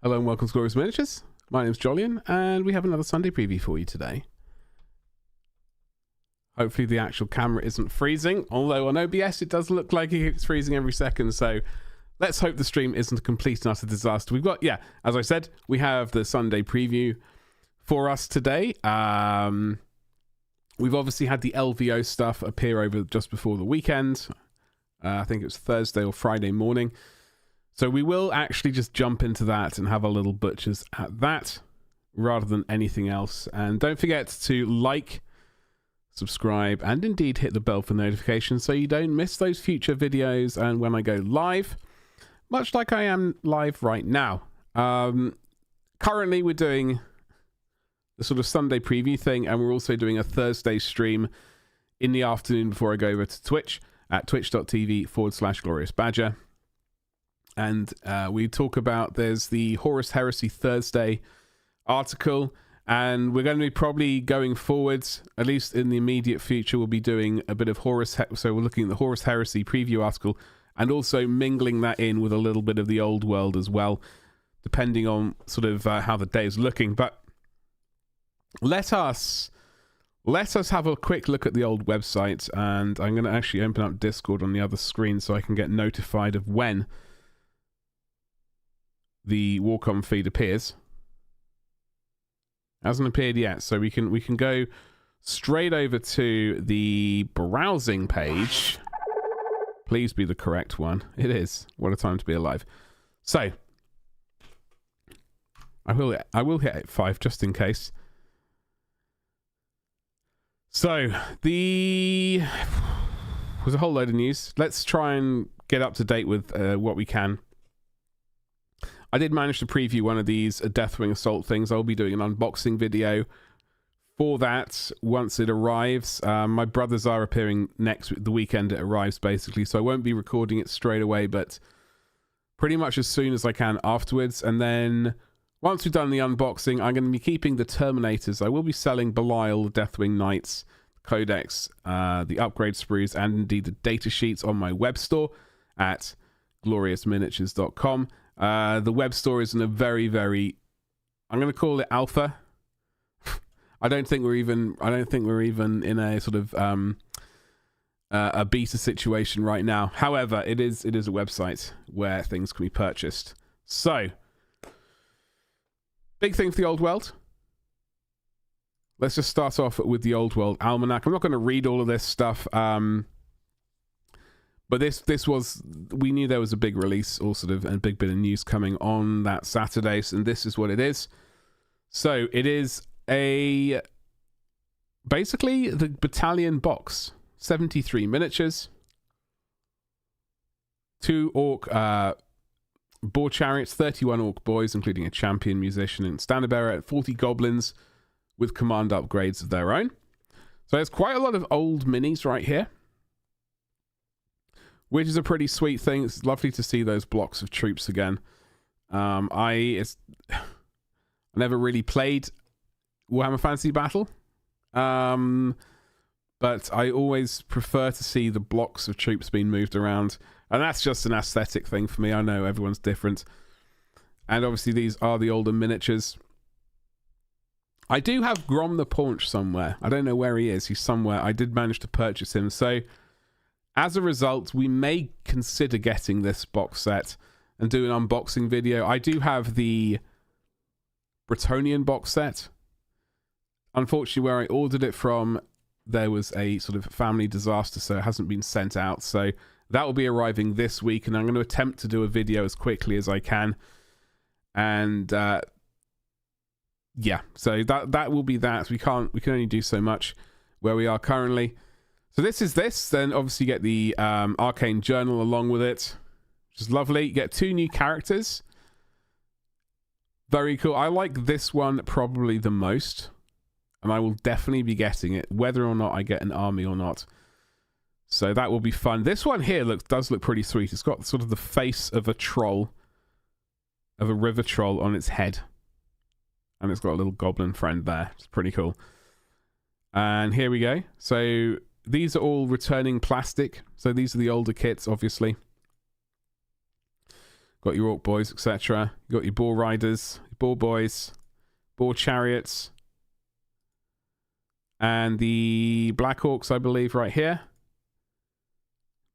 Hello and welcome to Glorious Miniatures. My name's Jolyon, and we have another Sunday preview for you today. Hopefully the actual camera isn't freezing, although on OBS it does look like it's freezing every second, so let's hope the stream isn't a complete and utter disaster. We've got, as I said, we have the Sunday preview for us today. We've obviously had the LVO stuff appear over just before the weekend. I think it was Thursday or Friday morning. So we will actually just jump into that and have a little butchers at that rather than anything else. And don't forget to like, subscribe, and indeed hit the bell for notifications so you don't miss those future videos and when I go live, much like I am live right now. Currently we're doing the sort of Sunday preview thing, and we're also doing a Thursday stream in the afternoon before I go over to Twitch at twitch.tv/gloriousbadger. And we talk about, there's the Horus Heresy Thursday article, and we're going to be probably going forwards, at least in the immediate future, we'll be doing a bit of Horus, so we're looking at the Horus Heresy preview article, and also mingling that in with a little bit of the old world as well, depending on sort of how the day is looking. But let us have a quick look at the old website, and I'm going to actually open up Discord on the other screen so I can get notified of when the Warcom feed appears. Hasn't appeared yet, so we can go straight over to the browsing page. Please be the correct one. It is. What a time to be alive. So I will hit F5 just in case. So there's a whole load of news. Let's try and get up to date with what we can. I did manage to preview one of these Deathwing Assault things. I'll be doing an unboxing video for that once it arrives. My brothers are appearing the weekend it arrives, basically, so I won't be recording it straight away, but pretty much as soon as I can afterwards. And then once we've done the unboxing, I'm going to be keeping the Terminators. I will be selling Belial, the Deathwing Knights, Codex, the upgrade sprues, and indeed the data sheets on my web store at gloriousminiatures.com. The web store is in a very, I'm going to call it alpha. I don't think we're even in a sort of a beta situation right now. However, it is a website where things can be purchased. So, big thing for the old world. Let's just start off with the old world almanac. I'm not going to read all of this stuff. But we knew there was a big release, or sort of a big bit of news coming on that Saturday, and this is what it is. So it is basically the battalion box, 73 miniatures, 2 orc boar chariots, 31 orc boys, including a champion, musician, and standard bearer, 40 goblins with command upgrades of their own. So there's quite a lot of old minis right here, which is a pretty sweet thing. It's lovely to see those blocks of troops again. I never really played Warhammer Fantasy Battle, but I always prefer to see the blocks of troops being moved around, and that's just an aesthetic thing for me. I know everyone's different, and obviously these are the older miniatures. I do have Grom the Paunch somewhere. I don't know where he is. He's somewhere. I did manage to purchase him, so as a result, we may consider getting this box set and do an unboxing video. I do have the Bretonnian box set. Unfortunately, where I ordered it from, there was a sort of family disaster, so it hasn't been sent out. So that will be arriving this week, and I'm going to attempt to do a video as quickly as I can. And yeah, so that will be that. We can only do so much where we are currently. So this is this. Then obviously you get the Arcane Journal along with it, which is lovely. You get 2 new characters. Very cool. I like this one probably the most, and I will definitely be getting it, whether or not I get an army or not. So that will be fun. This one here does look pretty sweet. It's got sort of the face of a troll, of a river troll on its head, and it's got a little goblin friend there. It's pretty cool. And here we go. So these are all returning plastic. So these are the older kits, obviously. Got your orc boys, etc. You got your boar riders, boar boys, boar chariots, and the black orcs, I believe, right here.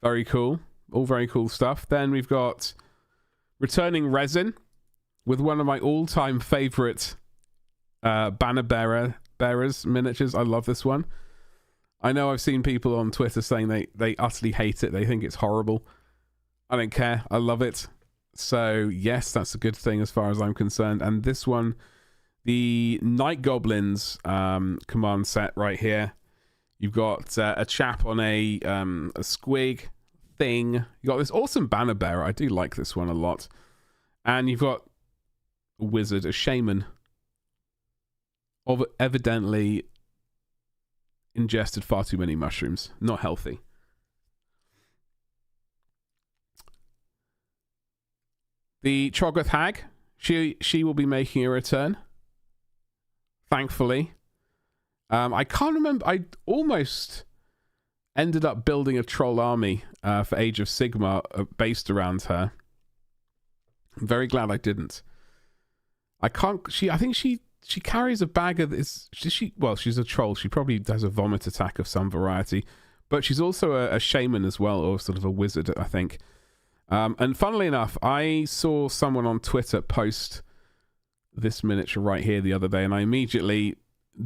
Very cool. All very cool stuff. Then we've got returning resin with one of my all-time favorite banner bearers miniatures. I love this one. I know I've seen people on Twitter saying they utterly hate it. They think it's horrible. I don't care. I love it. So yes, that's a good thing as far as I'm concerned. And this one, the Night Goblins command set right here. You've got a chap on a squig thing. You got this awesome banner bearer. I do like this one a lot. And you've got a wizard, a shaman, evidently ingested far too many mushrooms. Not healthy. The Troggoth Hag, she will be making a return. Thankfully. I can't remember. I almost ended up building a troll army for Age of Sigmar based around her. I'm very glad I didn't. I think she carries a bag of this. Well, she's a troll. She probably does a vomit attack of some variety. But she's also a shaman as well, or sort of a wizard, I think. And funnily enough, I saw someone on Twitter post this miniature right here the other day, and I immediately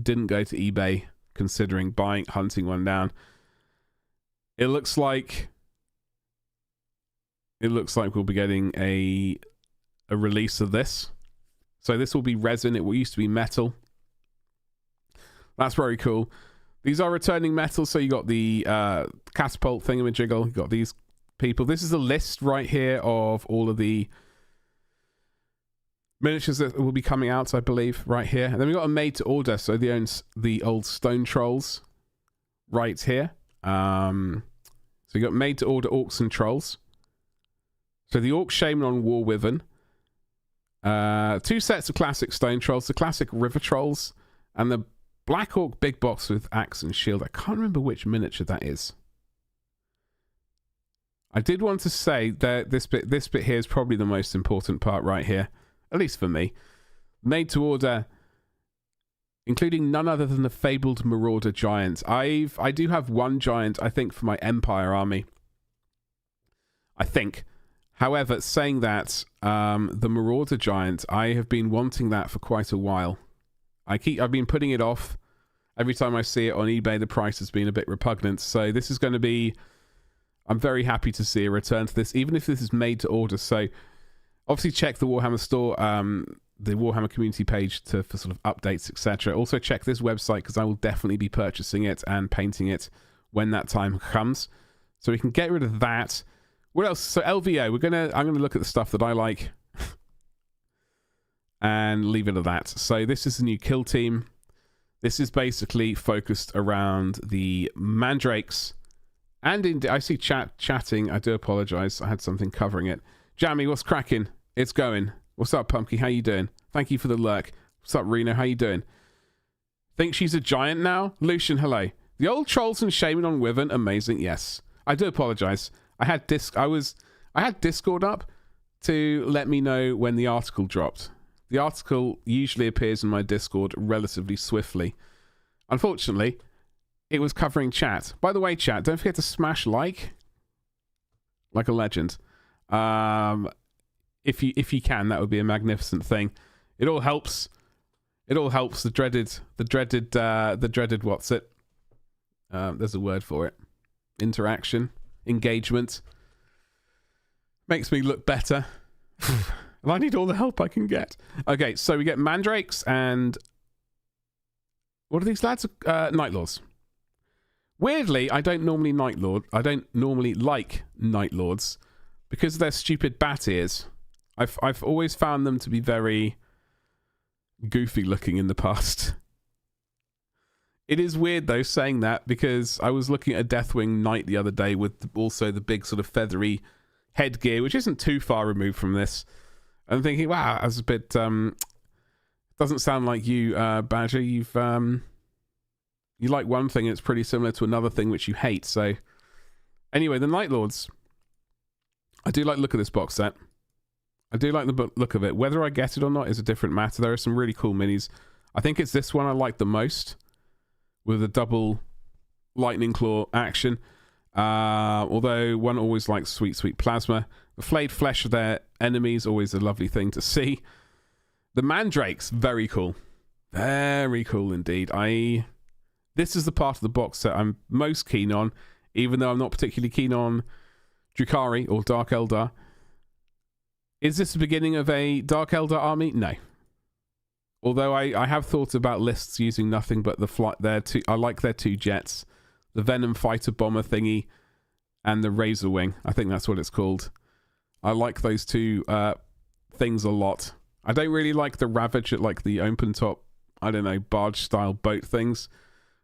didn't go to eBay considering hunting one down. It looks like we'll be getting a release of this. So this will be resin. It used to be metal. That's very cool. These are returning metals. So you got the catapult thingamajiggle. You got these people. This is a list right here of all of the miniatures that will be coming out, I believe, right here. And then we got a made to order. So the old stone trolls right here. So you got made to order orcs and trolls. So the orc shaman on war wyvern. 2 sets of classic stone trolls, the classic river trolls, and the black orc big box with axe and shield. I can't remember which miniature that is. I did want to say that this bit here is probably the most important part right here, at least for me. Made to order, including none other than the fabled Marauder giant. I do have one giant, I think, for my Empire army. I think. However, saying that, the Marauder giant, I have been wanting that for quite a while. I've been putting it off. Every time I see it on eBay, the price has been a bit repugnant. So this is going to be... I'm very happy to see a return to this, even if this is made to order. So obviously check the Warhammer store, the Warhammer community page for sort of updates, etc. Also check this website because I will definitely be purchasing it and painting it when that time comes. So we can get rid of that. What else? So LVO, I'm gonna look at the stuff that I like and leave it at that. So this is the new kill team. This is basically focused around the mandrakes. And I see chatting. I do apologize. I had something covering it. Jammy, what's cracking? It's going. What's up, Pumpkin? How you doing? Thank you for the lurk. What's up, Reno? How you doing? Think she's a giant now? Lucian, hello. The old trolls and shaman on Wyvern, amazing. Yes. I do apologize. I had Discord up to let me know when the article dropped. The article usually appears in my Discord relatively swiftly. Unfortunately, it was covering chat. By the way, chat, don't forget to smash like a legend. If you can, that would be a magnificent thing. It all helps. It all helps. The dreaded what's it? There's a word for it. Interaction, engagement. Makes me look better. And I need all the help I can get. Okay, so we get mandrakes and what are these lads? Night Lords. Weirdly, I don't normally like Night Lords because of their stupid bat ears. I've always found them to be very goofy looking in the past. It is weird though saying that because I was looking at a Deathwing Knight the other day with also the big sort of feathery headgear, which isn't too far removed from this. I'm thinking, wow, that's a bit doesn't sound like you, Badger. You like one thing and it's pretty similar to another thing which you hate. So anyway, the Night Lords. I do like the look of this box set. I do like the look of it. Whether I get it or not is a different matter. There are some really cool minis. I think it's this one I like the most, with a double lightning claw action. Although one always likes sweet plasma. The flayed flesh of their enemies, always a lovely thing to see. The mandrakes, very cool. Very cool indeed. This is the part of the box set I'm most keen on, even though I'm not particularly keen on Drukhari or Dark Eldar. Is this the beginning of a Dark Eldar army? No. Although I have thought about lists using nothing but the flight. I like their 2 jets, the Venom fighter bomber thingy, and the Razor Wing. I think that's what it's called. I like those 2 things a lot. I don't really like the Ravage at like the open top, I don't know, barge style boat things.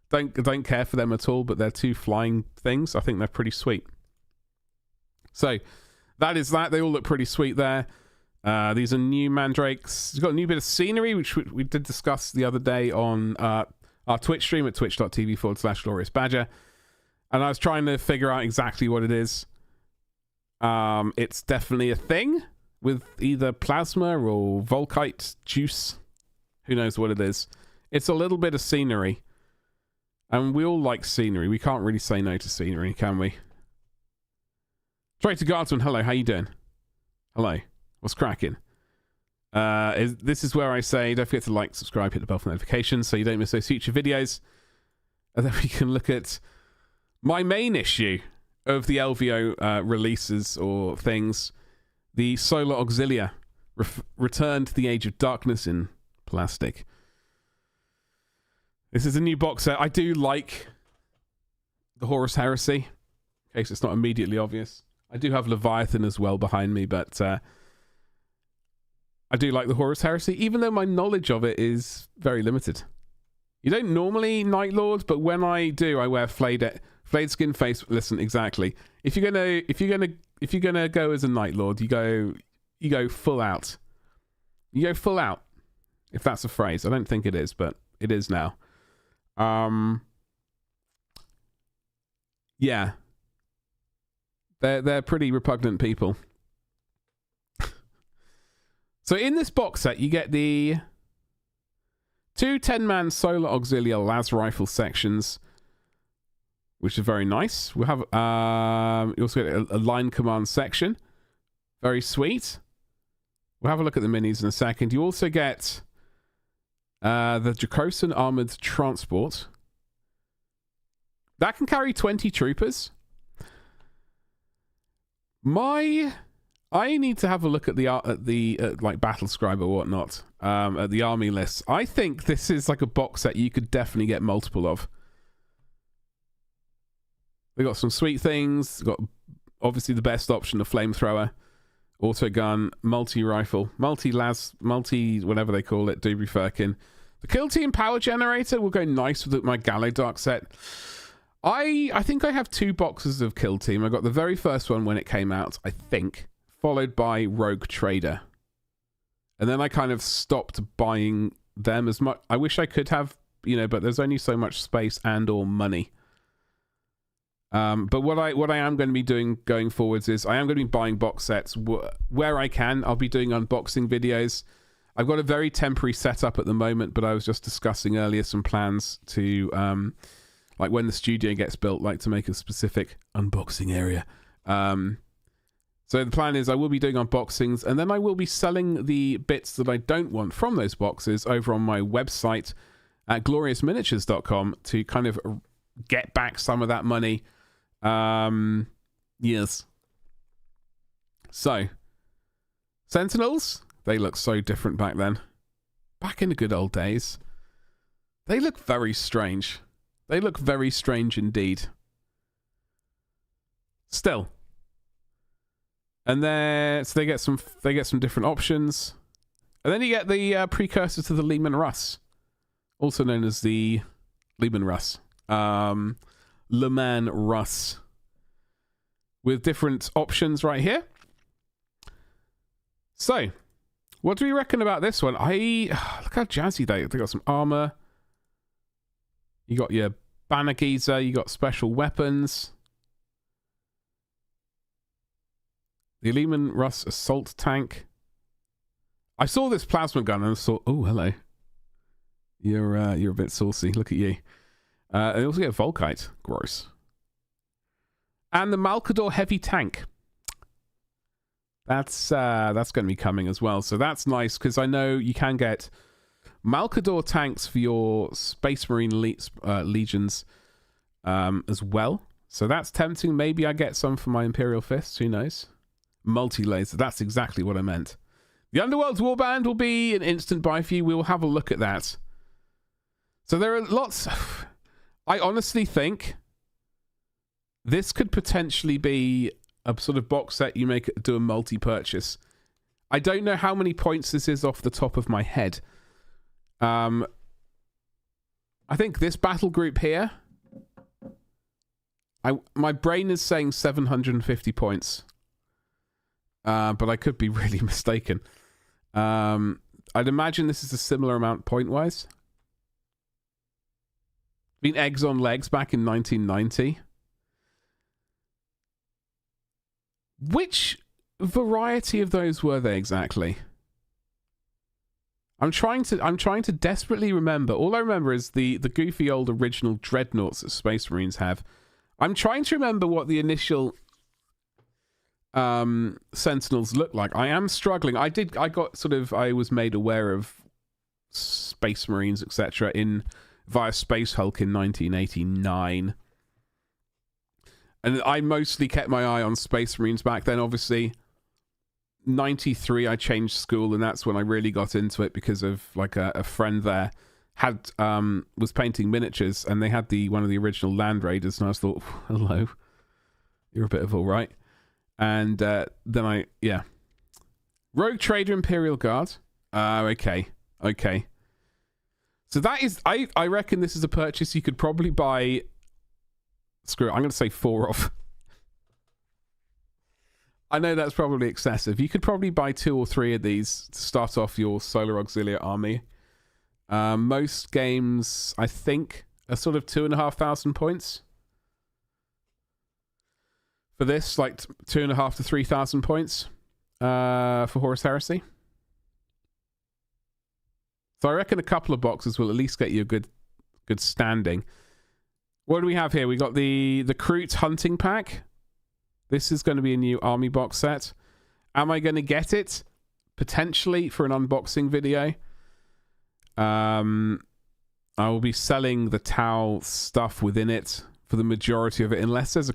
Don't care for them at all, but they're 2 flying things. I think they're pretty sweet. So that is that. They all look pretty sweet there. These are new mandrakes. It's got a new bit of scenery, which we did discuss the other day on our Twitch stream at twitch.tv/gloriousbadger. And I was trying to figure out exactly what it is. It's definitely a thing with either plasma or volkite juice. Who knows what it is. It's a little bit of scenery. And we all like scenery. We can't really say no to scenery, can we? Traitor Guardsman, hello, how you doing? Hello. What's cracking? This is where I say, don't forget to like, subscribe, hit the bell for notifications so you don't miss those future videos. And then we can look at my main issue of the LVO releases or things. The Solar Auxilia. Return to the Age of Darkness in plastic. This is a new box set. I do like the Horus Heresy, in case it's not immediately obvious. I do have Leviathan as well behind me, but I do like the Horus Heresy, even though my knowledge of it is very limited. You don't normally Night Lord, but when I do, I wear flayed skin face. Listen, exactly. If you're gonna go as a Night Lord, you go full out. You go full out, if that's a phrase. I don't think it is, but it is now. Yeah. They're pretty repugnant people. So in this box set, you get the 2 10-man Solar Auxilia las rifle sections, which is very nice. We have you also get a line command section, very sweet. We'll have a look at the minis in a second. You also get the Dracosan armored transport that can carry 20 troopers. I need to have a look at the like battle scribe or whatnot, at the army lists. I think this is like a box set you could definitely get multiple of. They got some sweet things. Got obviously the best option, a flamethrower, auto gun, multi-rifle, whatever they call it, Dubry Firkin. The Kill Team power generator will go nice with my Gallo Dark set. I think I have 2 boxes of Kill Team. I got the very first one when it came out, I think, followed by Rogue Trader. And then I kind of stopped buying them as much. I wish I could have, but there's only so much space and or money. But what I am going to be doing going forwards is I am going to be buying box sets where I can. I'll be doing unboxing videos. I've got a very temporary setup at the moment, but I was just discussing earlier some plans to, like when the studio gets built, like to make a specific unboxing area. So the plan is I will be doing unboxings, and then I will be selling the bits that I don't want from those boxes over on my website at gloriousminiatures.com to kind of get back some of that money. Yes. So, Sentinels, they look so different back then. Back in the good old days. They look very strange. They look very strange indeed. Still. And then so they get some different options. And then you get the precursor to the Lehman Russ, also known as the Lehman Russ. Le Mans Russ, with different options right here. So, what do we reckon about this one? Look how jazzy they got some armor. You got your banner geezer. You got special weapons. The Lehman Russ assault tank. I saw this plasma gun and I thought, oh, hello. You're a bit saucy. Look at you. And you also get Volkite. Gross. And the Malkador heavy tank. That's going to be coming as well. So that's nice because I know you can get Malkador tanks for your Space Marine legions as well. So that's tempting. Maybe I get some for my Imperial Fists. Who knows? Multi-laser. That's exactly what I meant. The Underworld's Warband will be an instant buy for you. We will have a look at that. So there are lots. I honestly think this could potentially be a sort of box set you do a multi-purchase. I don't know how many points this is off the top of my head. I think this battle group here, my brain is saying 750 points. But I could be really mistaken. I'd imagine this is a similar amount point-wise. Been Eggs on Legs back in 1990. Which variety of those were they exactly? I'm trying to desperately remember. All I remember is the goofy old original dreadnoughts that Space Marines have. I'm trying to remember what the initial Sentinels look like. I am struggling. I was made aware of Space Marines, etc. via Space Hulk in 1989. And I mostly kept my eye on Space Marines back then. Obviously, 93 I changed school, and that's when I really got into it because of like a friend there was painting miniatures, and they had one of the original Land Raiders, and I thought, hello, you're a bit of all right. And then Rogue Trader Imperial Guard. Okay. So that is, I reckon this is a purchase you could probably buy. Screw it, I'm going to say 4 of. I know that's probably excessive. You could probably buy 2 or 3 of these to start off your Solar Auxiliary army. Most games, I think, are sort of 2,500 points. For this, like 2,500 to 3,000 points for Horus Heresy. So I reckon a couple of boxes will at least get you a good standing. What do we have here? We got the Kroot Hunting Pack. This is going to be a new army box set. Am I going to get it? Potentially for an unboxing video. I will be selling the Tau stuff within it for the majority of it. Unless there's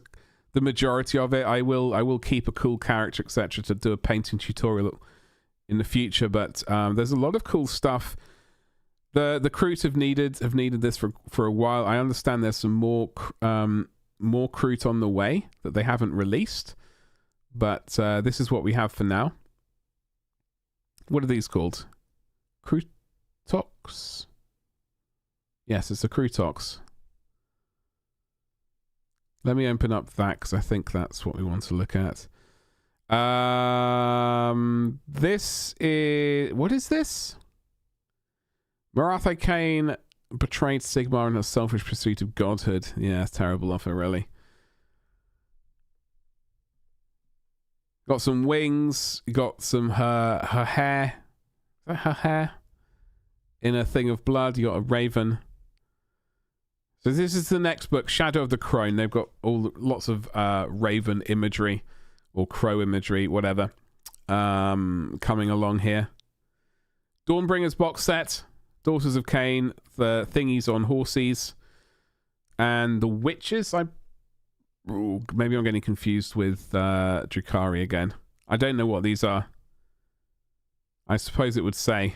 the majority of it, I will keep a cool character, etc. to do a painting tutorial in the future. But there's a lot of cool stuff. The Kroot have needed this for a while. I understand there's some more Kroot on the way that they haven't released, but this is what we have for now. What are these called? Krootox? Yes, it's a Krootox. Let me open up that because I think that's what we want to look at. This is... What is this? Marathai Kane betrayed Sigmar in her selfish pursuit of godhood. Yeah, terrible of her, really. Got some wings. Got some her hair. Is that her hair? In a thing of blood. You got a raven. So this is the next book, Shadow of the Crone. They've got lots of raven imagery or crow imagery, whatever, coming along here. Dawnbringers box set. Daughters of Cain, the thingies on horses, and the witches. Maybe I'm getting confused with Drukhari again. I don't know what these are. I suppose it would say.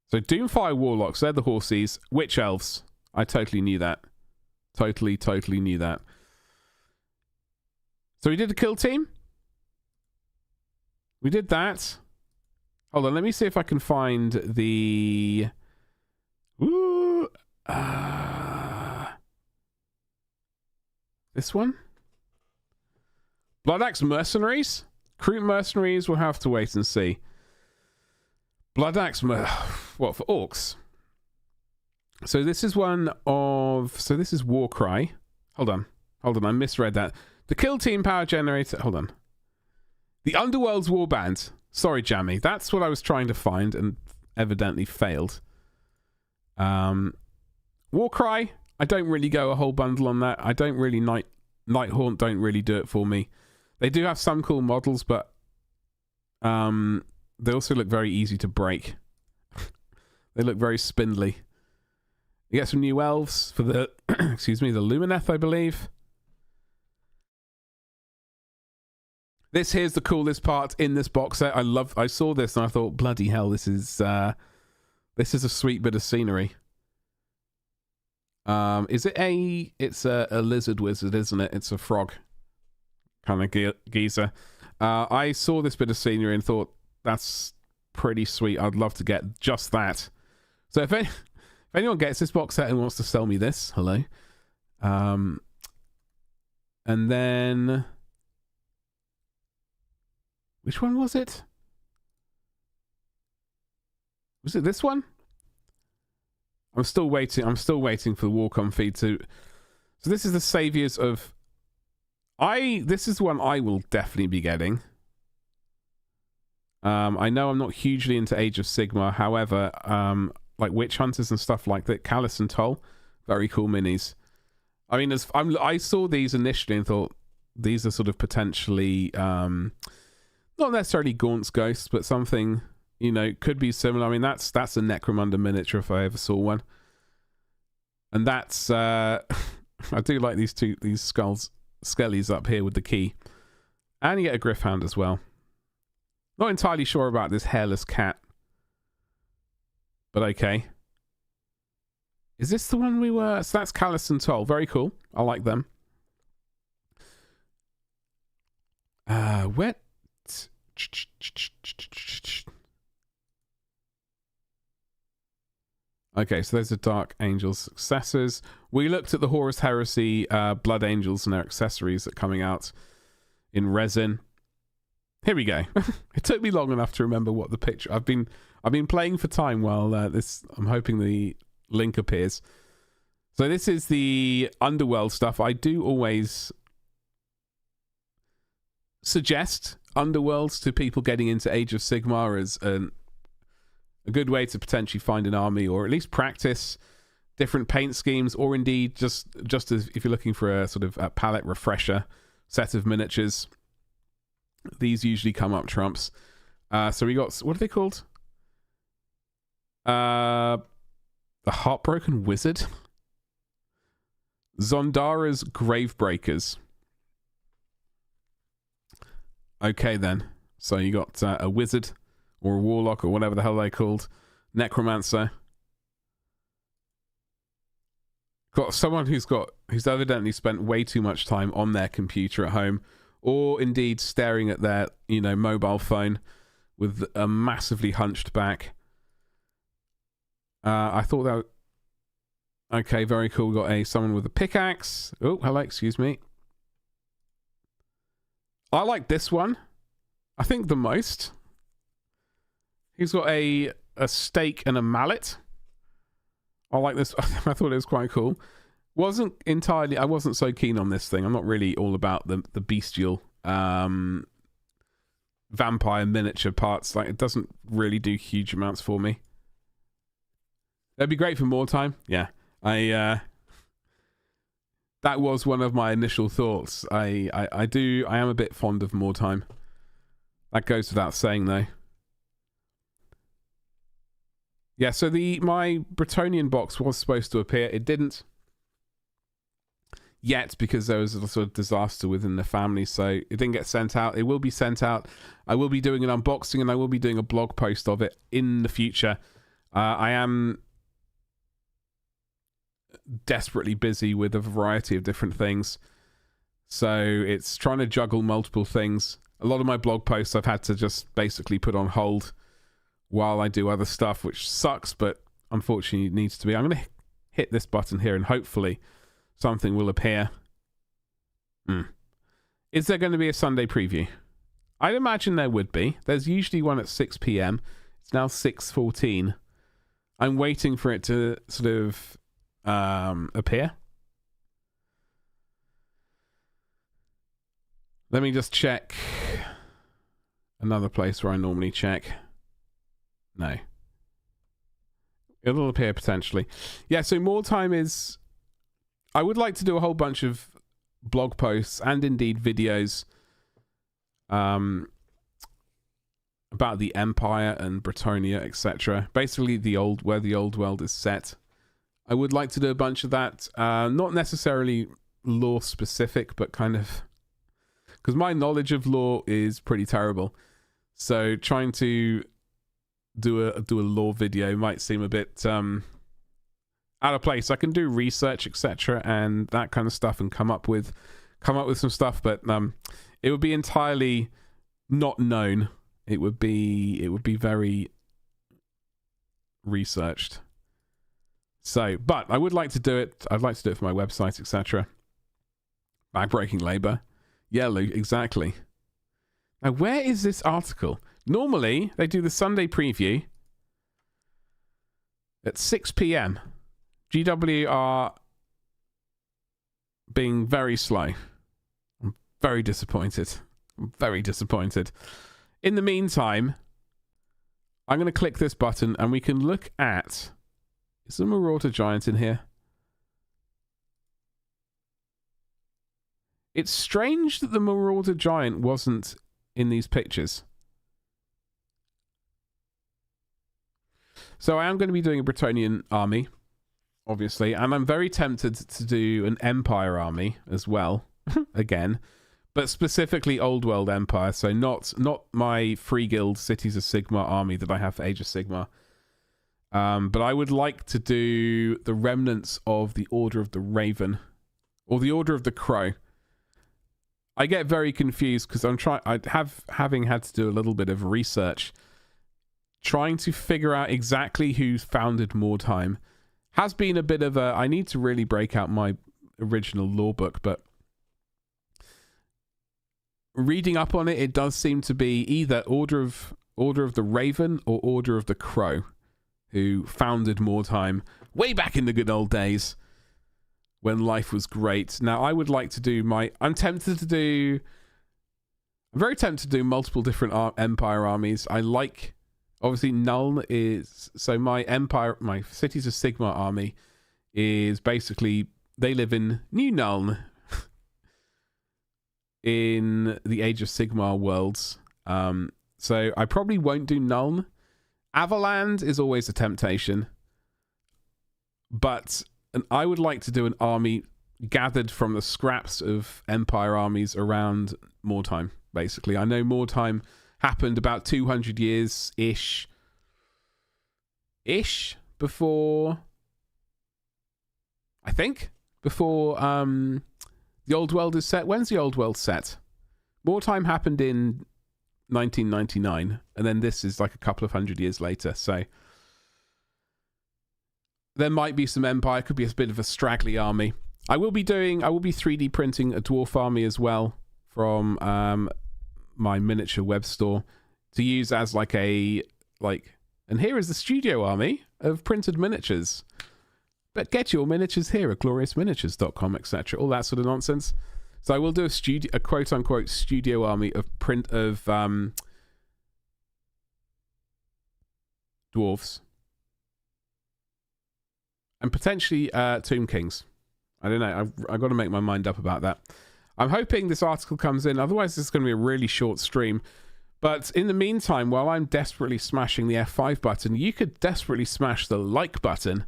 So Doomfire Warlocks, they're the horses. Witch Elves. I totally knew that. Totally knew that. So we did a kill team. We did that. Hold on, let me see if I can find the... this one? Bloodaxe Mercenaries? Kroot Mercenaries, we'll have to wait and see. Bloodaxe... What, for Orcs? So this is one of... So this is Warcry. Hold on, I misread that. The kill team power generator... Hold on. The Underworld's Warband. Sorry, Jammy. That's what I was trying to find and evidently failed. Warcry. I don't really go a whole bundle on that. I don't really... Nighthaunt don't really do it for me. They do have some cool models, but they also look very easy to break. They look very spindly. You get some new elves for the... excuse me, the Lumineth, I believe. This here's the coolest part in this box set. I saw this and I thought, bloody hell, this is a sweet bit of scenery. It's a lizard wizard, isn't it? It's a frog kind of geezer. I saw this bit of scenery and thought, that's pretty sweet. I'd love to get just that. So if anyone gets this box set and wants to sell me this, hello. And then... which one was it? Was it this one? I'm still waiting for the Warcom feed to... So this is the Saviors of... This is one I will definitely be getting. I know I'm not hugely into Age of Sigmar. However, like Witch Hunters and stuff like that, Callus and Toll, very cool minis. I mean, I saw these initially and thought, these are sort of potentially... not necessarily Gaunt's Ghosts, but something, you know, could be similar. I mean, that's a Necromunda miniature if I ever saw one. And that's I do like these skellies up here with the key. And you get a Gryph-hound as well. Not entirely sure about this hairless cat. But okay. Is this the one we were... So that's Callus and Toll. Very cool. I like them. Where... Okay, so there's the Dark Angels successors. We looked at the Horus Heresy Blood Angels and their accessories that are coming out in resin. Here we go. It took me long enough to remember what the picture... I've been playing for time while this... I'm hoping the link appears. So this is the Underworld stuff. I do always suggest Underworlds to people getting into Age of Sigmar as a good way to potentially find an army, or at least practice different paint schemes, or indeed just as if you're looking for a sort of a palette refresher set of miniatures. These usually come up trumps. So we got, what are they called? The Heartbroken Wizard, Zondara's Gravebreakers. Okay then, so you got a wizard or a warlock or whatever the hell they're called, necromancer. Got someone who's evidently spent way too much time on their computer at home, or indeed staring at their, you know, mobile phone with a massively hunched back. I thought that... Okay, very cool. We got someone with a pickaxe. Oh, hello, excuse me. I like this one, I think, the most. He's got a stake and a mallet. I like this. I thought it was quite cool. I wasn't so keen on this thing. I'm not really all about the bestial vampire miniature parts. Like, it doesn't really do huge amounts for me. That'd be great for more time. Yeah. That was one of my initial thoughts. I am a bit fond of more time. That goes without saying, though. Yeah, so my Bretonnian box was supposed to appear. It didn't yet because there was a sort of disaster within the family, so it didn't get sent out. It will be sent out. I will be doing an unboxing and I will be doing a blog post of it in the future. I am desperately busy with a variety of different things, so it's trying to juggle multiple things. A lot of my blog posts I've had to just basically put on hold while I do other stuff, which sucks, but unfortunately it needs to be. I'm going to hit this button here and hopefully something will appear. Is there going to be a Sunday preview? I'd imagine there would be. There's usually one at 6 p.m. It's now 6:14. I'm waiting for it to sort of appear. Let me just check. Another place where I normally check. No. It'll appear potentially. Yeah, so more time is... I would like to do a whole bunch of blog posts and indeed videos about the Empire and Bretonia, etc. Basically where the old world is set. I would like to do a bunch of that. Not necessarily lore specific, but kind of... Because my knowledge of lore is pretty terrible. So trying to do a lore video might seem a bit out of place. I can do research, etc., and that kind of stuff, and come up with some stuff, but it would be entirely not known. It would be very researched. So, but I would like to do it. I'd like to do it for my website, etc. Backbreaking labor. Yeah, Luke, exactly. Now, where is this article? Normally, they do the Sunday preview at 6 p.m. GW are being very slow. I'm very disappointed. I'm very disappointed. In the meantime, I'm going to click this button and we can look at... Is the Marauder Giant in here? It's strange that the Marauder Giant wasn't in these pictures. So I am going to be doing a Bretonian army, obviously, and I'm very tempted to do an Empire army as well, again, but specifically Old World Empire, so not my Free Guild Cities of Sigmar army that I have for Age of Sigmar. But I would like to do the remnants of the Order of the Raven, or the Order of the Crow. I get very confused because having had to do a little bit of research, trying to figure out exactly who founded Mordheim has been a bit of a... I need to really break out my original lore book, but reading up on it, it does seem to be either Order of the Raven or Order of the Crow who founded Mordheim way back in the good old days when life was great. Now, I would like to do I'm very tempted to do multiple different Empire armies. I like... Obviously, Nuln is... So my Cities of Sigmar army is basically... They live in New Nuln in the Age of Sigmar worlds. So I probably won't do Nuln. Avaland is always a temptation. But I would like to do an army gathered from the scraps of Empire armies around Mordheim, basically. I know Mordheim happened about 200 years-ish before... I think? Before the Old World is set. When's the Old World set? Mordheim happened in 1999, and then this is like a couple of hundred years later, so... There might be some Empire, could be a bit of a straggly army. I will be 3D printing a dwarf army as well from my miniature web store to use as and here is the studio army of printed miniatures. But get your miniatures here at gloriousminiatures.com, etc. All that sort of nonsense. So I will do a quote unquote studio army of dwarves. And potentially Tomb Kings. I don't know. I've got to make my mind up about that. I'm hoping this article comes in. Otherwise, this is going to be a really short stream. But in the meantime, while I'm desperately smashing the F5 button, you could desperately smash the like button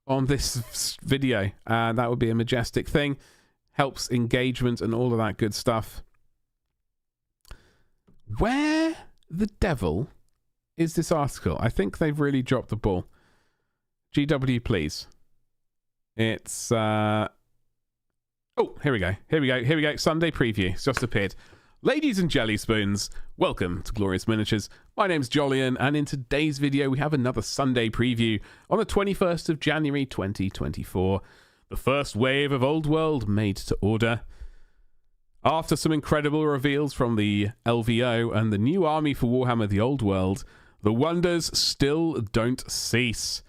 on this video. That would be a majestic thing. Helps engagement and all of that good stuff. Where the devil is this article? I think they've really dropped the ball. GW, please. It's... Oh, here we go. Sunday preview. It's just appeared. Ladies and jelly spoons, welcome to Glorious Miniatures. My name's Jolyon, and in today's video we have another Sunday preview on the 21st of January 2024. The first wave of Old World made to order. After some incredible reveals from the LVO and the new army for Warhammer the Old World, the wonders still don't cease.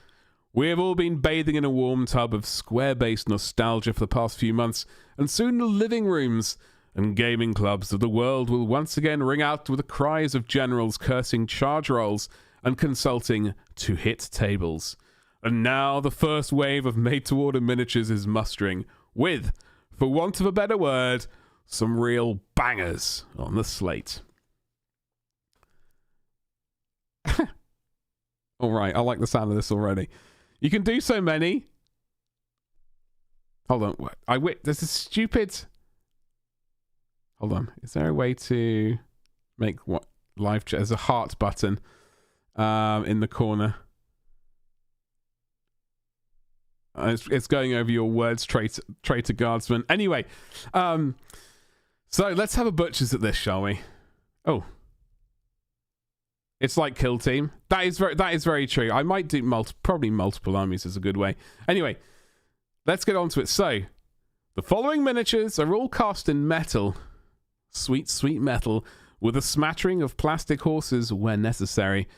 We have all been bathing in a warm tub of square-based nostalgia for the past few months, and soon the living rooms and gaming clubs of the world will once again ring out with the cries of generals cursing charge rolls and consulting to hit tables. And now the first wave of made-to-order miniatures is mustering, with, for want of a better word, some real bangers on the slate. Alright, I like the sound of this already. You can do so many. Hold on, there's a stupid... Hold on, is there a way to make what live chat? There's a heart button in the corner. It's going over your words, traitor guardsman. Anyway, so let's have a butchers at this, shall we? Oh, it's like Kill Team. That is very true. I might do probably multiple armies is a good way. Anyway, let's get on to it. So, the following miniatures are all cast in metal. Sweet, sweet metal, with a smattering of plastic horses where necessary,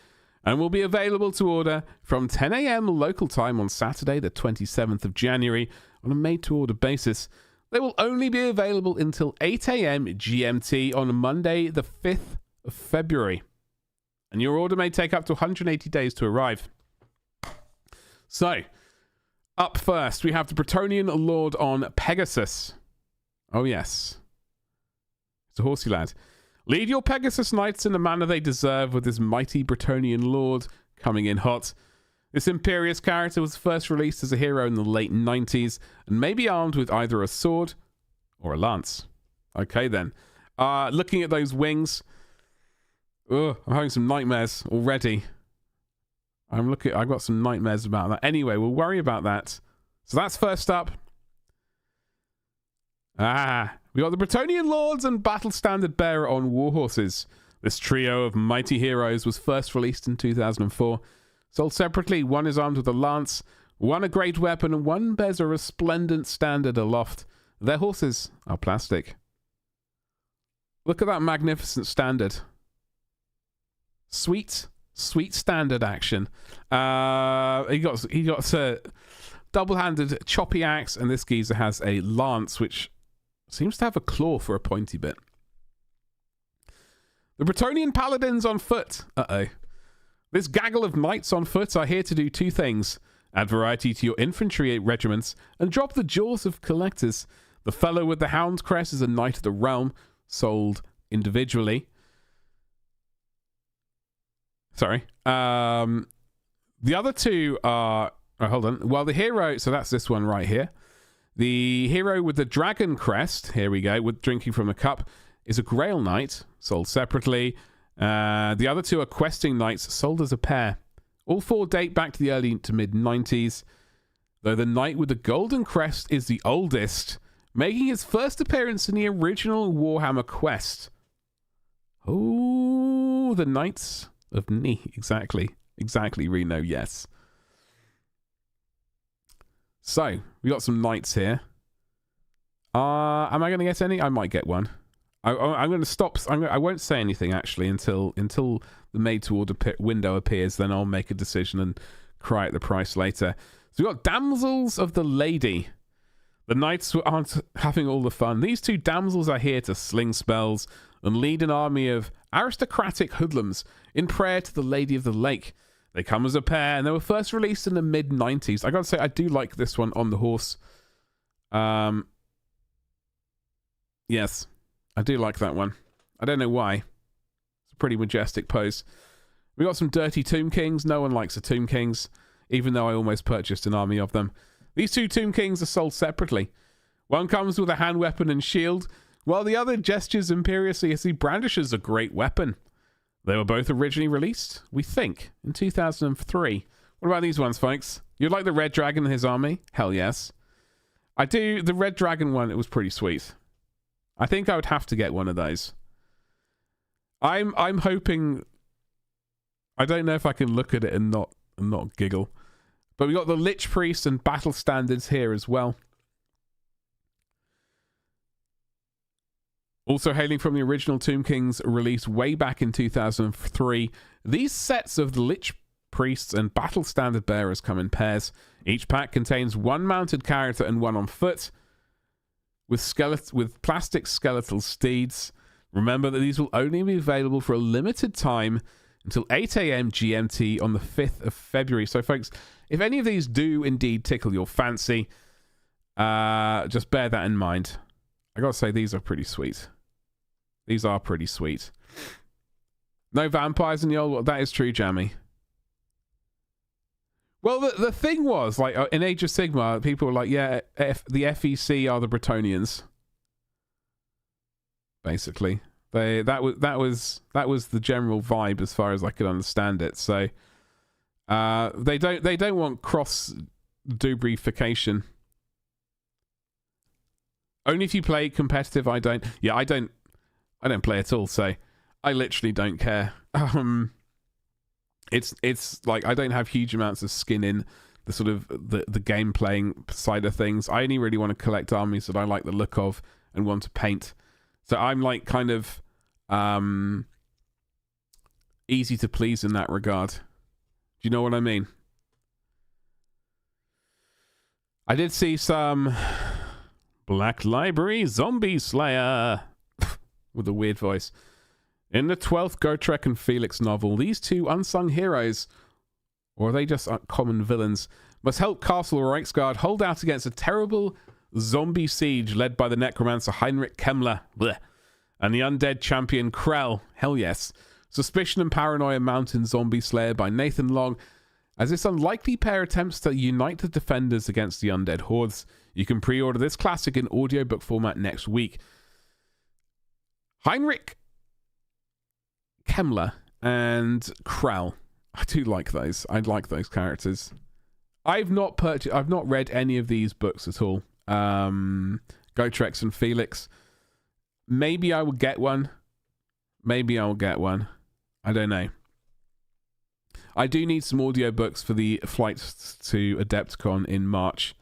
and will be available to order from 10 a.m. local time on Saturday the 27th of January on a made-to-order basis. They will only be available until 8 a.m. GMT on Monday the 5th of February. And your order may take up to 180 days to arrive. So, up first, we have the Bretonnian Lord on Pegasus. Oh yes. It's a horsey lad. Lead your Pegasus Knights in the manner they deserve with this mighty Bretonnian Lord coming in hot. This imperious character was first released as a hero in the late 90s and may be armed with either a sword or a lance. Okay then. Looking at those wings. Ugh, I'm having some nightmares already. I've got some nightmares about that. Anyway, we'll worry about that. So that's first up. We got the Bretonnian Lords and Battle Standard Bearer on Warhorses. This trio of mighty heroes was first released in 2004. Sold separately, one is armed with a lance, one a great weapon, and one bears a resplendent standard aloft. Their horses are plastic. Look at that magnificent standard. Sweet, sweet standard action. He got a double-handed choppy axe, and this geezer has a lance, which seems to have a claw for a pointy bit. The Bretonnian Paladins on foot. Uh-oh. This gaggle of knights on foot are here to do two things. Add variety to your infantry regiments and drop the jaws of collectors. The fellow with the hound crest is a knight of the realm, sold individually. Sorry. The other two are... Oh, hold on. Well, the hero... So that's this one right here. The hero with the dragon crest, here we go, with drinking from a cup, is a Grail Knight, sold separately. The other two are questing knights, sold as a pair. All four date back to the early to mid-90s, though the knight with the golden crest is the oldest, making his first appearance in the original Warhammer quest. Oh, the Knights of Ni. Exactly, Reno, yes. So, we got some knights here. Am I going to get any? I might get one. I'm going to stop. I won't say anything, actually, until the made-to-order window appears. Then I'll make a decision and cry at the price later. So we've got Damsels of the Lady. The knights aren't having all the fun. These two damsels are here to sling spells and lead an army of aristocratic hoodlums in prayer to the Lady of the Lake. They come as a pair, and they were first released in the mid-90s. I gotta say, I do like this one on the horse. Yes, I do like that one. I don't know why. It's a pretty majestic pose. We got some dirty Tomb Kings. No one likes the Tomb Kings, even though I almost purchased an army of them. These two Tomb Kings are sold separately. One comes with a hand weapon and shield, while the other gestures imperiously as he brandishes a great weapon. They were both originally released, we think, in 2003. What about these ones, folks? You like the Red Dragon and his army? Hell yes. I do. The Red Dragon one, it was pretty sweet. I think I would have to get one of those. I'm hoping... I don't know if I can look at it and not giggle. But we got the Lich Priest and Battle Standards here as well. Also hailing from the original Tomb Kings released way back in 2003, these sets of the Lich Priests and Battle Standard Bearers come in pairs. Each pack contains one mounted character and one on foot, with plastic skeletal steeds. Remember that these will only be available for a limited time until 8 a.m. GMT on the 5th of February. So, folks, if any of these do indeed tickle your fancy, just bear that in mind. I gotta say, these are pretty sweet. These are pretty sweet. No vampires in the old world. That is true, Jammy. Well, the thing was, like, in Age of Sigmar, people were like, yeah, the FEC are the Bretonnians. Basically. That was the general vibe as far as I could understand it. So they don't want cross dubrification. Only if you play competitive. I don't play at all, so I literally don't care. It's like I don't have huge amounts of skin in the sort of the game playing side of things. I only really want to collect armies that I like the look of and want to paint. So I'm like kind of easy to please in that regard. Do you know what I mean? I did see some Black Library Zombie Slayer with a weird voice. In the 12th Gotrek and Felix novel, these two unsung heroes, or are they just common villains, must help Castle Reichsgard hold out against a terrible zombie siege led by the necromancer Heinrich Kemmler and the undead champion Krell. Hell yes. Suspicion and Paranoia Mountain Zombie Slayer by Nathan Long. As this unlikely pair attempts to unite the defenders against the undead hordes. You can pre-order this classic in audiobook format next week. Heinrich Kemmler and Krell. I do like those. I like those characters. I've not read any of these books at all. Gotrex and Felix. Maybe I will get one. I don't know. I do need some audiobooks for the flight to Adepticon in March.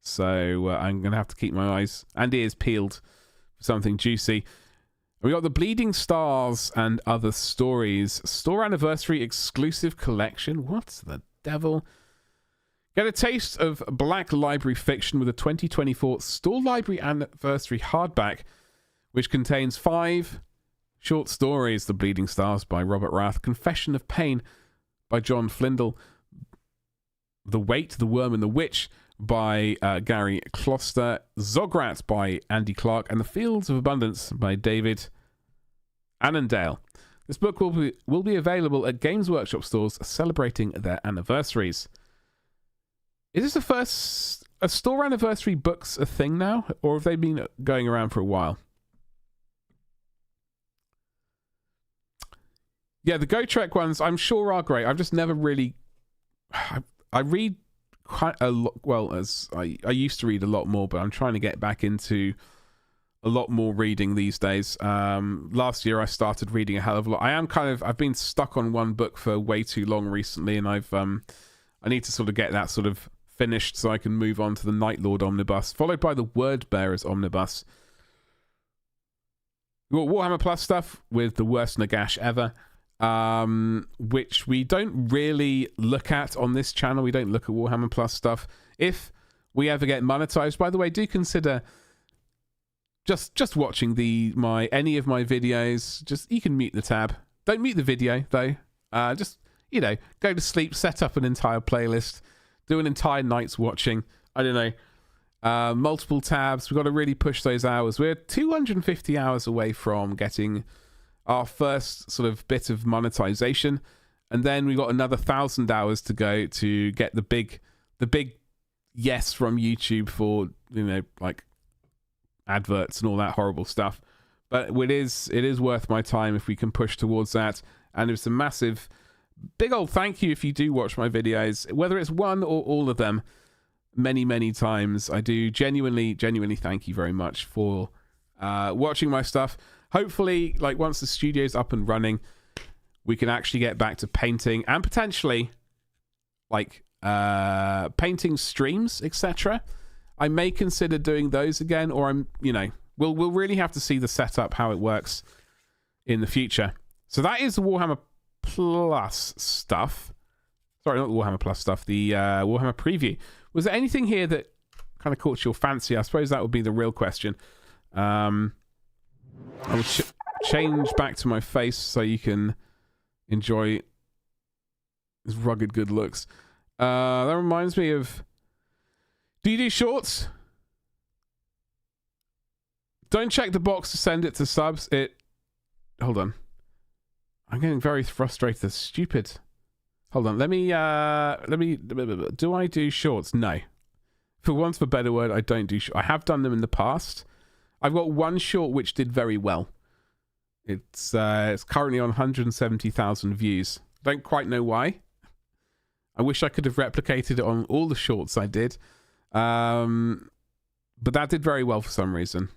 So I'm going to have to keep my eyes and ears peeled for something juicy. We got the Bleeding Stars and Other Stories. Store Anniversary Exclusive Collection. What the devil? Get a taste of Black Library fiction with a 2024 Store Library Anniversary hardback, which contains 5 short stories. The Bleeding Stars by Robert Rath. Confession of Pain by John Flindle. The Weight, the Worm and the Witch by Gary Kloster. Zograt by Andy Clark. And The Fields of Abundance by David Annandale. This book will be available at Games Workshop stores celebrating their anniversaries. Is this the first store anniversary books a thing now, or have they been going around for a while? Yeah, the Gotrek ones I'm sure are great. I've just never really... I read quite a lot... Well, as I used to read a lot more, but I'm trying to get back into a lot more reading these days. Last year I started reading a hell of a lot. I've been stuck on one book for way too long recently, and I need to sort of get that sort of finished so I can move on to the Night Lord Omnibus, followed by the Word Bearers Omnibus. We've got Warhammer Plus stuff with the worst Nagash ever, which we don't really look at on this channel. We don't look at Warhammer Plus stuff. If we ever get monetized, by the way, do consider just watching any of my videos. You can mute the tab. Don't mute the video though. Just go to sleep, set up an entire playlist, do an entire night's watching. I don't know. Multiple tabs. We've got to really push those hours. We're 250 hours away from getting our first sort of bit of monetization, and then we've got another 1,000 hours to go to get the big yes from YouTube for like adverts and all that horrible stuff. But it is worth my time if we can push towards that. And it's a massive big old thank you if you do watch my videos, whether it's one or all of them, many times. I do genuinely thank you very much for watching my stuff. Hopefully, like, once the studio's up and running, we can actually get back to painting and potentially like painting streams, etc. I may consider doing those again, or we'll really have to see the setup, how it works in the future. So that is the Warhammer Plus stuff. Sorry, not the Warhammer Plus stuff, the Warhammer preview. Was there anything here that kind of caught your fancy? I suppose that would be the real question. I will change back to my face so you can enjoy his rugged good looks. That reminds me of... Do you do shorts? Don't check the box to send it to subs. Hold on. I'm getting very frustrated. That's stupid. Hold on. Let me... Do I do shorts? No. For once, for better word, I don't do shorts. I have done them in the past. I've got one short which did very well. It's currently on 170,000 views. Don't quite know why. I wish I could have replicated it on all the shorts I did. But that did very well for some reason.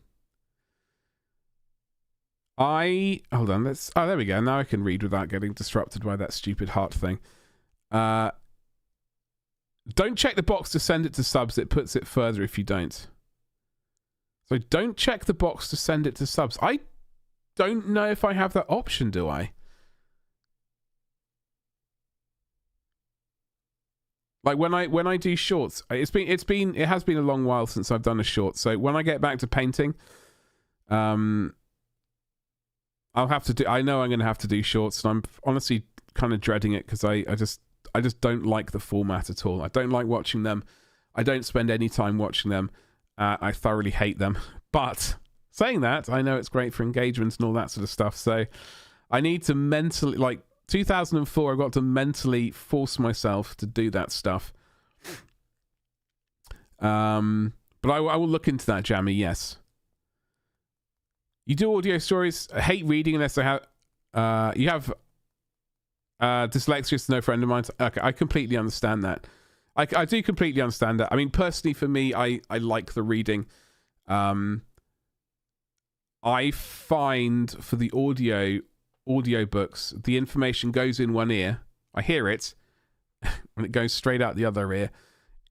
Hold on, oh, there we go. Now I can read without getting disrupted by that stupid heart thing. Don't check the box to send it to subs. It puts it further if you don't. So don't check the box to send it to subs. I don't know if I have that option, do I? Like when I do shorts, it has been a long while since I've done a short. So when I get back to painting, I'll have to do. I know I'm going to have to do shorts, and I'm honestly kind of dreading it because I just don't like the format at all. I don't like watching them. I don't spend any time watching them. I thoroughly hate them. But saying that, I know it's great for engagement and all that sort of stuff. So I need to mentally, like 2004, I've got to mentally force myself to do that stuff. But I will look into that, Jammy. Yes. You do audio stories. I hate reading unless I have. You have dyslexia. Is no friend of mine. Okay, I completely understand that. I do completely understand that. I mean, personally, for me, I like the reading. I find for the audiobooks, the information goes in one ear. I hear it, when it goes straight out the other ear.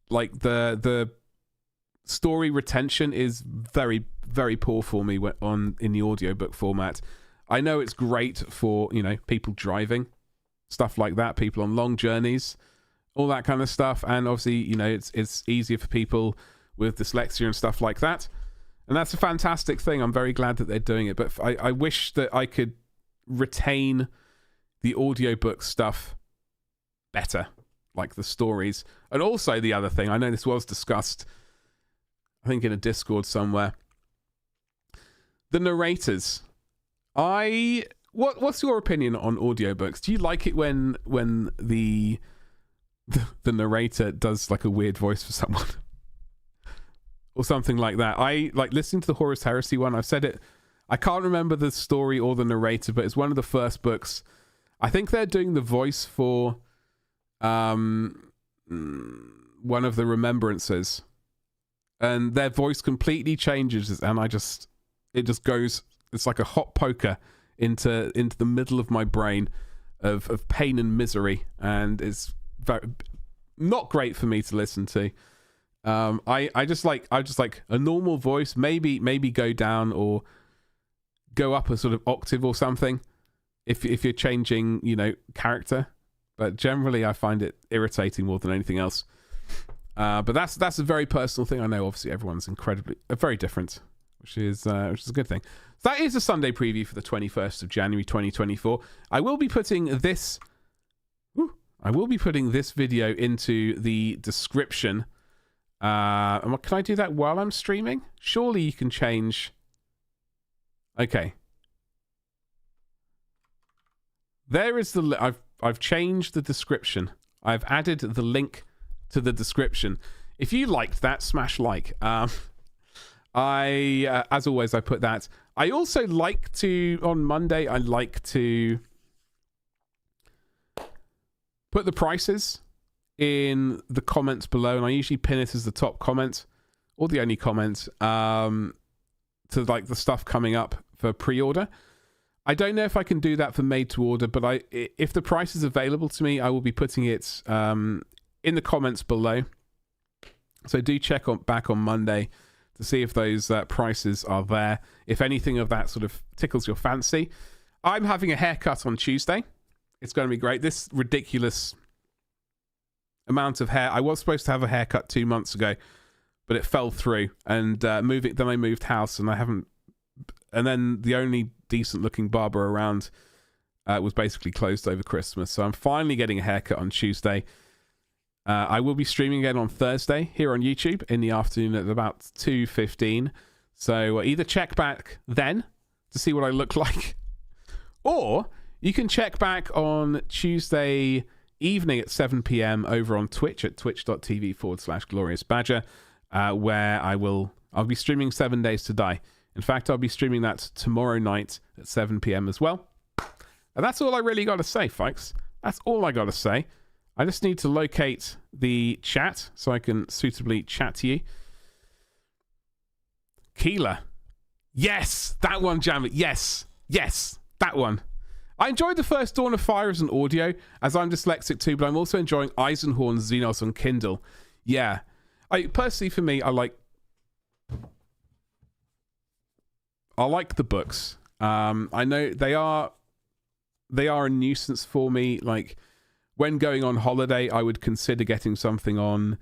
Like the story retention is very, very poor for me in the audiobook format. I know it's great for, people driving, stuff like that, people on long journeys, all that kind of stuff. And obviously, it's easier for people with dyslexia and stuff like that. And that's a fantastic thing. I'm very glad that they're doing it. But I wish that I could retain the audiobook stuff better, like the stories. And also the other thing, I know this was discussed, I think in a Discord somewhere, the narrators. What's your opinion on audiobooks? Do you like it when the narrator does like a weird voice for someone? Or something like that. I like listening to the Horus Heresy one. I've said it. I can't remember the story or the narrator, but it's one of the first books. I think they're doing the voice for one of the remembrances, and their voice completely changes, and it just goes. It's like a hot poker into the middle of my brain of pain and misery, and it's very not great for me to listen to. I just like a normal voice, maybe go down or go up a sort of octave or something if you're changing, character. But generally I find it irritating more than anything else. But that's a very personal thing. I know obviously everyone's very different, which is a good thing. So that is a Sunday preview for the 21st of January 2024. I will be putting this video into the description. Can I do that while I'm streaming? Surely you can change. Okay. There is I've changed the description. I've added the link to the description. If you liked that, smash like. As always, I put that. I also like to, on Monday, I like to put the prices in the comments below, and I usually pin it as the top comment or the only comment to like the stuff coming up for pre-order. I don't know if I can do that for made to order, but if the price is available to me, I will be putting it in the comments below. So do check back on Monday to see if those prices are there. If anything of that sort of tickles your fancy. I'm having a haircut on Tuesday. It's going to be great. This ridiculous amount of hair. I was supposed to have a haircut 2 months ago, but it fell through. And then I moved house, and I haven't. And then the only decent looking barber around was basically closed over Christmas. So I'm finally getting a haircut on Tuesday. I will be streaming again on Thursday here on YouTube in the afternoon at about 2:15. So either check back then to see what I look like, or you can check back on Tuesday evening at 7 p.m. over on Twitch at twitch.tv/gloriousbadger, where I'll be streaming 7 Days to Die. In fact, I'll be streaming that tomorrow night at 7 p.m. as well. And that's all I really got to say, folks. That's all I got to say. I just need to locate the chat so I can suitably chat to you. Keeler. Yes, that one, Jamit. Yes, that one. I enjoyed the first Dawn of Fire as an audio, as I'm dyslexic too, but I'm also enjoying Eisenhorn's Xenos on Kindle. Yeah. Personally, for me, I like the books. I know they are a nuisance for me. Like, when going on holiday, I would consider getting something on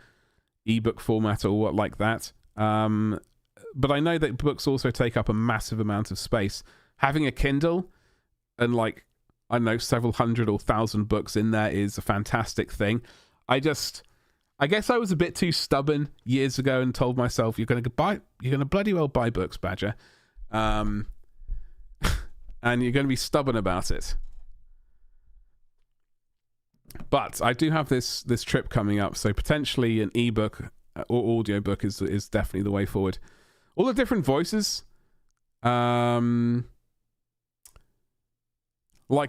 ebook format or what like that. But I know that books also take up a massive amount of space. Having a Kindle and, like, I don't know, several hundred or thousand books in there is a fantastic thing. I guess I was a bit too stubborn years ago and told myself, you're going to bloody well buy books, Badger. And you're going to be stubborn about it. But I do have this trip coming up, so potentially an ebook or audiobook is definitely the way forward. All the different voices, like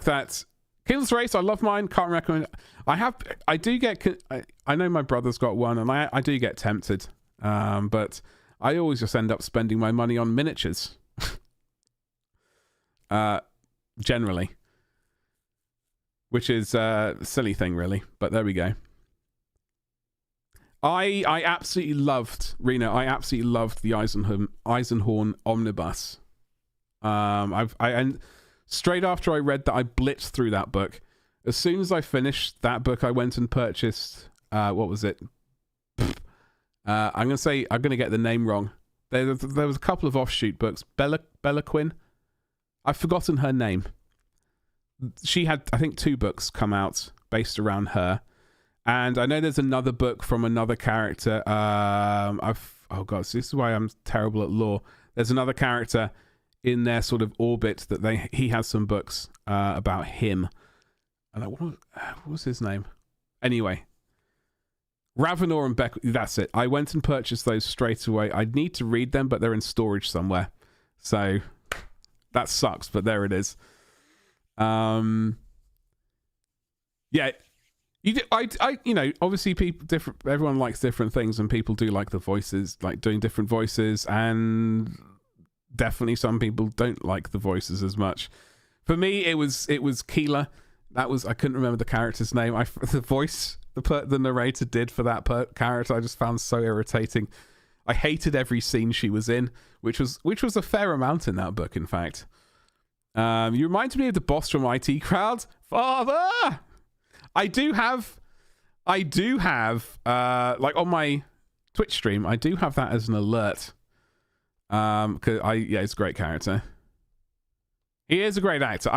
that. Kindle's Race, I love mine. Can't recommend. I know my brother's got one, and I do get tempted, but I always just end up spending my money on miniatures. Generally. Which is a silly thing, really. But there we go. I absolutely loved, Reno, I absolutely loved the Eisenhorn Omnibus. And straight after I read that, I blitzed through that book. As soon as I finished that book, I went and purchased, what was it? I'm going to get the name wrong. There was a couple of offshoot books. Bella Quinn? I've forgotten her name. She had, I think, 2 books come out based around her. And I know there's another book from another character. Oh god, so this is why I'm terrible at lore. There's another character in their sort of orbit that he has some books about him. And what was his name? Anyway, Ravenor and Beck. That's it. I went and purchased those straight away. I'd need to read them, but they're in storage somewhere. So that sucks, but there it is. Yeah. Obviously everyone likes different things, and people do like the voices, like doing different voices, and definitely some people don't like the voices as much. For me, it was Keeler. I couldn't remember the character's name. The voice the narrator did for that character, I just found so irritating. I hated every scene she was in, which was a fair amount in that book, in fact. You reminded me of the boss from IT Crowd. Father! I do have like on my Twitch stream, I do have that as an alert. It's a great character. He is a great actor.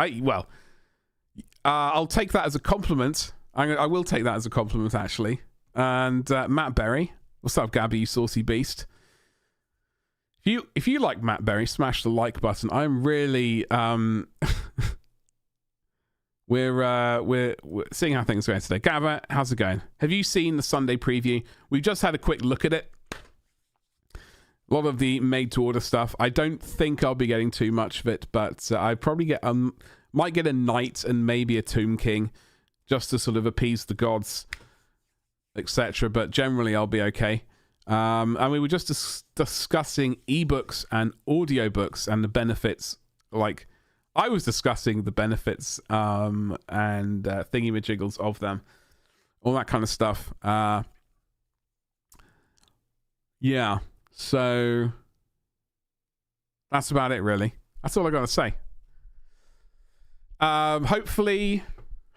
I'll take that as a compliment. I will take that as a compliment, actually. And Matt Berry. What's up, Gabby, you saucy beast? If you like Matt Berry, smash the like button. I'm really we're seeing how things are going today. Gabba, how's it going? Have you seen the Sunday preview? We've just had a quick look at it. A lot of the made to order stuff. I don't think I'll be getting too much of it, but I probably might get a knight and maybe a Tomb King, just to sort of appease the gods, etc. But generally, I'll be okay. And we were just discussing ebooks and audiobooks and the benefits. Like, I was discussing the benefits and thingy-majiggles of them, all that kind of stuff. Yeah, so that's about it, really. That's all I got to say. Hopefully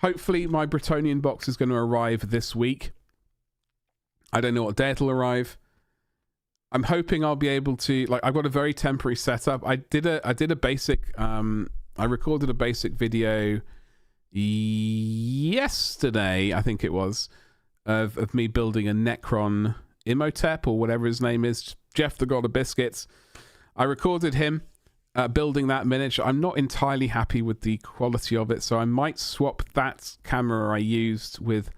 my Bretonnian box is going to arrive this week. I don't know what day it'll arrive. I'm hoping I'll be able to, like, I've got a very temporary setup. I did a basic, I recorded a basic video yesterday, I think it was, of me building a Necron Imhotep, or whatever his name is, Jeff the God of Biscuits. I recorded him building that miniature. I'm not entirely happy with the quality of it, so I might swap that camera I used with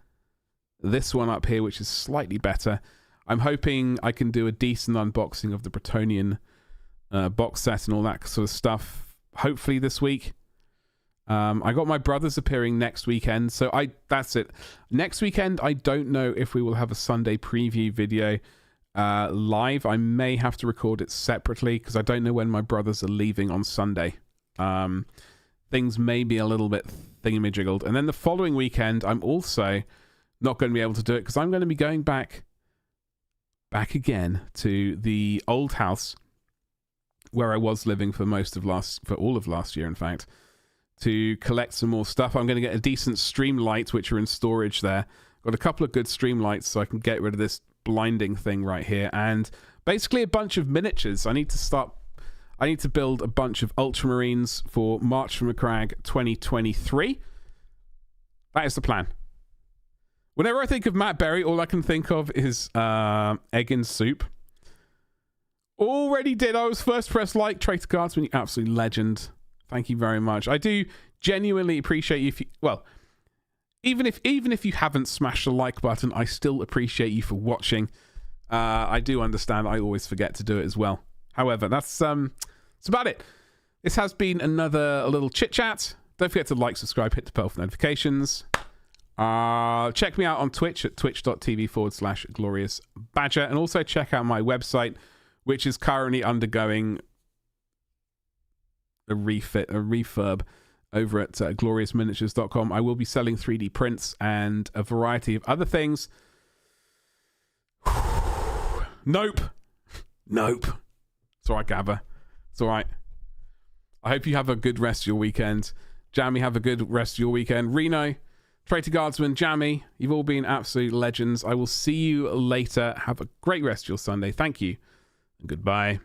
this one up here, which is slightly better. I'm hoping I can do a decent unboxing of the Bretonian box set and all that sort of stuff, hopefully this week. I got my brothers appearing next weekend, so that's it. Next weekend, I don't know if we will have a Sunday preview video live. I may have to record it separately because I don't know when my brothers are leaving on Sunday. Things may be a little bit thingamajiggled. And then the following weekend, I'm also not going to be able to do it because I'm going to be going back again to the old house where I was living for all of last year, in fact, to collect some more stuff. I'm going to get a decent stream light, which are in storage there. Got a couple of good stream lights so I can get rid of this blinding thing right here, and basically a bunch of miniatures. I need to build a bunch of Ultramarines for March from the Crag 2023. That is the plan. Whenever I think of Matt Berry, all I can think of is egg and soup. Already did. I was first press like. Traitor Guardsman, you absolute legend. Thank you very much. I do genuinely appreciate you. Even if you haven't smashed the like button, I still appreciate you for watching. I do understand. I always forget to do it as well. However, that's about it. This has been another little chit chat. Don't forget to like, subscribe, hit the bell for notifications. Check me out on Twitch at twitch.tv/gloriousbadger, and also check out my website, which is currently undergoing a refurb over at gloriousminiatures.com. I will be selling 3D prints and a variety of other things. Nope. It's all right, Gabba. It's all right. I hope you have a good rest of your weekend. Jammy, have a good rest of your weekend. Reno, Traitor Guardsman, Jammy, you've all been absolute legends. I will see you later. Have a great rest of your Sunday. Thank you, and goodbye.